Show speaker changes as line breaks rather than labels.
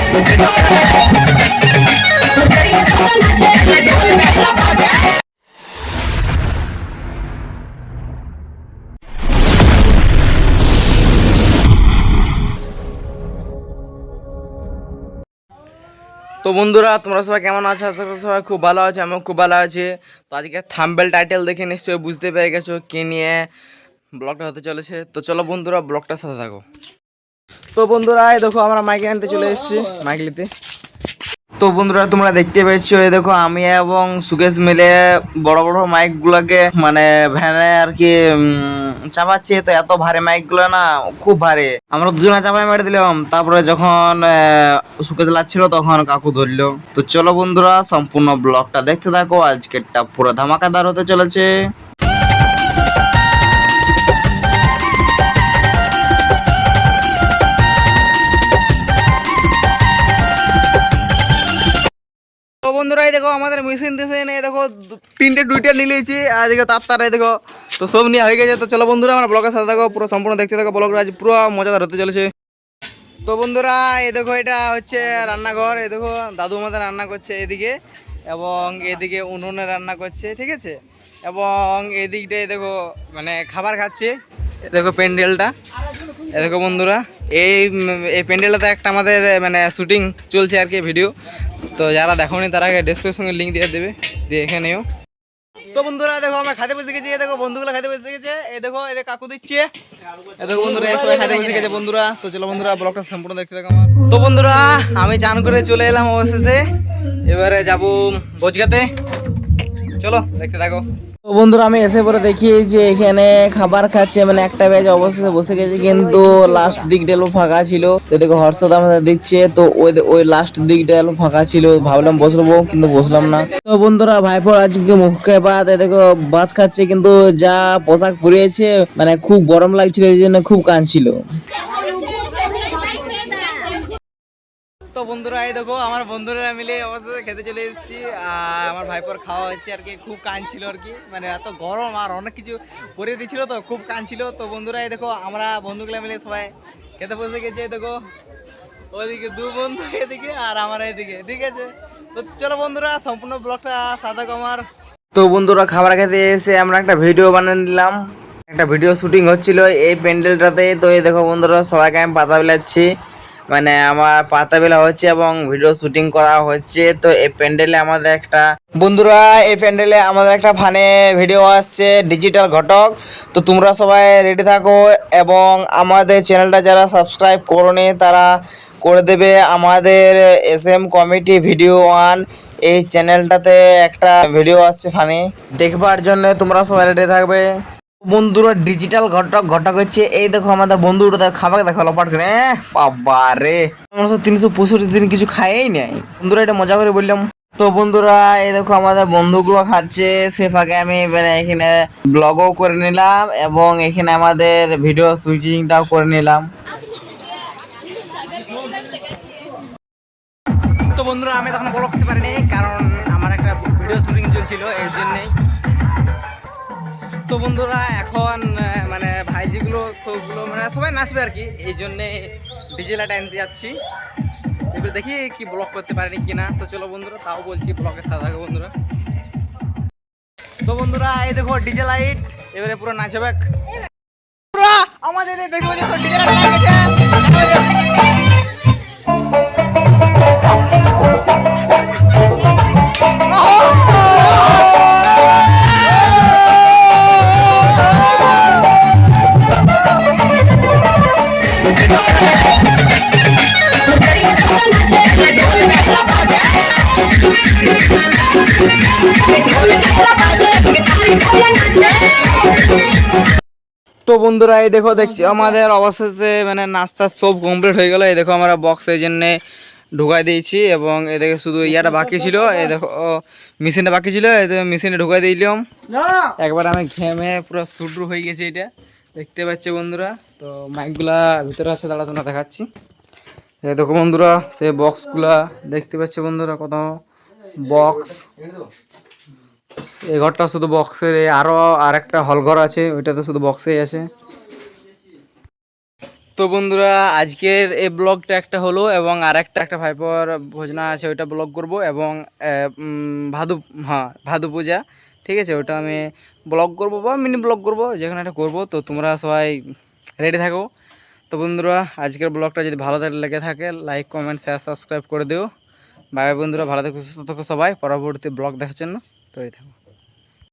তো বন্ধুরা তোমরা সবাই কেমন আছো? আশা করি সবাই খুব ভালো আছে, আমিও খুব ভালো আছি। তো আজকে থাম্বনেল টাইটেল দেখে নিশ্চয়ই বুঝতে পেরে গেছো কে নিয়ে ব্লগটা হতে চলেছে। তো চলো বন্ধুরা ব্লগটার সাথে থাকো। তো বন্ধুরা এই দেখো আমরা মাইক আনতে চলে এসেছি, মাইক নিতে। তো বন্ধুরা তোমরা দেখতে পাচ্ছ এই দেখো আমি এবং সুকেশ মিলে বড় বড় মাইকগুলোকে মানে ভ্যানে আর কি চাপাচ্ছি। তো এত ভারী মাইকগুলো না, খুব ভারী, আমরা দুজনে চাপাই মেরে দিলাম। তারপরে যখন সুকেশ লাগছিল তখন কাকু ধরলো। তো চলো বন্ধুরা সম্পূর্ণ ব্লগটা দেখতে থাকো, আজকেরটা পুরো ধামাকাদার হতে চলেছে। তো বন্ধুরা এই দেখো আমাদের মেশিন দিয়েছে, এই দেখো তিনটে দুইটা নিয়েছি, আর দেখো তার এই দেখো। তো সব নিয়ে হয়ে গেছে। তো চলো বন্ধুরা আমরা ব্লগের সাথে থাকো, পুরো সম্পূর্ণ দেখতে থাকো, ব্লগটা আজ পুরো মজাদার হতে চলেছে। তো বন্ধুরা এই দেখো এটা হচ্ছে রান্নাঘর, এই দেখো দাদু আমাদের রান্না করছে এদিকে, এবং এদিকে উনুনে রান্না করছে, ঠিক আছে। এবং এদিকটাই দেখো মানে খাবার খাচ্ছে। এ দেখো প্যান্ডেলটা, এ দেখো বন্ধুরা এই প্যান্ডেলটাতে একটা আমাদের মানে শুটিং চলছে আর কি, ভিডিও। তো যারা দেখোনি তারা ডেসক্রিপশনে লিঙ্ক দিয়ে দেবে, দিয়ে এখানেও। তো বন্ধুরা দেখো আমরা খাতে বসে গেছি, দেখো বন্ধুগুলো খাতে বসে গেছে, এই দেখো এদের কাকু দিচ্ছে, এই দেখো বন্ধুরা সবাই খাতে বসে গেছে বন্ধুরা। তো চলো বন্ধুরা ব্লগটা সম্পূর্ণ দেখতে থাকো আমার। তো বন্ধুরা আমি চান করে চলে এলাম অবশেষে, এবারে যাবো ভোজগাতে, চলো দেখতে থাকো। তো বন্ধুরা আমি এসে পরে দেখি যে এখানে খাবার খাচ্ছে, মানে একটা ব্যাচ অবশেষে বসে গেছে, কিন্তু লাস্ট দিকটা এলো ফাঁকা ছিল। তো দেখো হর্ষদ আমাদের দিচ্ছে, তো ওই লাস্ট দিকটা এলো ফাঁকা ছিল, ভাবলাম বসবো কিন্তু বসলাম না। তো বন্ধুরা ভাইপোর আজকে মুখে ভাত, দেখো ভাত খাচ্ছে, কিন্তু যা পোশাক পরিয়েছে মানে খুব গরম লাগছিল, এই জন্য খুব কাঁদছিল। তো বন্ধুরা এই দেখো আমার বন্ধুরা মিলে অবশ্যই খেতে চলে এসেছি, আর আমার ভাইপোর খাওয়া হচ্ছে আর কি, খুব কাঁদছিল আর কি, মানে এত গরম আর অনেক কিছু করে দিচ্ছিল, তো খুব কাঁদছিল। তো বন্ধুরা এই দেখো আমরা বন্ধুগুলা মিলে সবাই খেতে বসে গেছে, এই দেখো ওইদিকে দু বন্ধু এদিকে আর আমার এদিকে, ঠিক আছে। তো চলো বন্ধুরা সম্পূর্ণ ব্লগটা সাদা আমার। তো বন্ধুরা খাবার খেতে এসে আমরা একটা ভিডিও বানিয়ে নিলাম, একটা ভিডিও শুটিং হচ্ছিল এই প্যান্ডেলটাতে। তো এই দেখো বন্ধুরা সবাইকে আমি পাতা বিলাচ্ছি, মানে আমার পাতা বেলা হচ্ছে এবং ভিডিও শুটিং করা হচ্ছে। তো এই প্যান্ডেলে আমাদের একটা বন্ধুরা এই প্যান্ডেলে আমাদের একটা ফানে ভিডিও আসছে, ডিজিটাল ঘটক। তো তোমরা সবাই রেডি থাকো, এবং আমাদের চ্যানেলটা যারা সাবস্ক্রাইব করোনি তারা করে দেবে। আমাদের SM কমিটি ভিডিও 1 এই চ্যানেলটাতে একটা ভিডিও আসছে ফানি, দেখবার জন্য তোমরা সবাই রেডি থাকবে। বন্ধুরা ডিজিটাল ঘটক ঘটক হচ্ছে, এই দেখো আমাদের বন্ধুটা খাবার দেখো লপাট করে, বাবা রে আমরা তো 365 দিন কিছু খাইই নাই বন্ধুরা, এটা মজা করে বললাম। তো বন্ধুরা এই দেখো আমাদের বন্ধুগুলো খাচ্ছে, সে ফাঁকে আমি মানে এখানে ব্লগও করে নিলাম, এবং এখানে আমাদের ভিডিও শুটিংটাও করে নিলাম। তো বন্ধুরা আমি তখন ব্লগ করতে পারিনি, কারণ আমার একটা ভিডিও শুটিং চলছিল এই জন্যেই। তো বন্ধুরা এখন মানে ভাইজিগুলো সবগুলো মানে সবাই নাচবে আর কি, এই জন্যে ডিজে লাইট আনতে যাচ্ছি, এবার দেখি কি ব্লগ করতে পারিনি কিনা। তো চলো বন্ধুরা তাও বলছি ব্লগের সাথে থাকো বন্ধুরা। তো বন্ধুরা এই দেখো ডিজে লাইট, এবারে পুরো নাচবে আমাদের দেখো ডিজে লাইট তো বন্ধুরা এই দেখো দেখছি আমাদের অবশেষে মানে নাস্তা সব কমপ্লিট হয়ে গেল। এই দেখো আমরা বক্স এই জন্যে ঢুকাই দিয়েছি, এবং এই দেখো শুধু ইয়াটা বাকি ছিল, এই দেখো মেশিনটা বাকি ছিল, এই মেশিনে ঢুকাই দিলাম একবার। আমি ঘেমে পুরো শুটু হয়ে গেছে, এটা দেখতে পাচ্ছি বন্ধুরা। তো মাইকগুলা ভিতরে আছে, দাঁড়া তোমরা দেখাচ্ছি। এই দেখো বন্ধুরা সেই বক্সগুলা দেখতে পাচ্ছি বন্ধুরা, কত বক্স। এই ঘরটা শুধু বক্সের, আরো আরেকটা হল ঘর আছে, ওইটাতে শুধু বক্সেই আছে। তো বন্ধুরা আজকের এই ব্লগটা একটা হলো, এবং আর একটা ভাইপোর ভোজনা আছে, ওইটা ব্লগ করব, এবং ভাদু, হ্যাঁ ভাদু পূজা, ঠিক আছে, ওটা আমি ব্লগ করব বা মিনি ব্লগ করব, যেখানে একটা করবো। তো তোমরা সবাই রেডি থাকো। তো বন্ধুরা আজকের ব্লগটা যদি ভালো লেগে থাকে, লাইক কমেন্ট শেয়ার সাবস্ক্রাইব করে দিও। বাই বাই বন্ধুরা, ভালো থেকো সুস্থ থেকো সবাই, পরবর্তী ব্লগ দেখার জন্য তৈরি থাকো।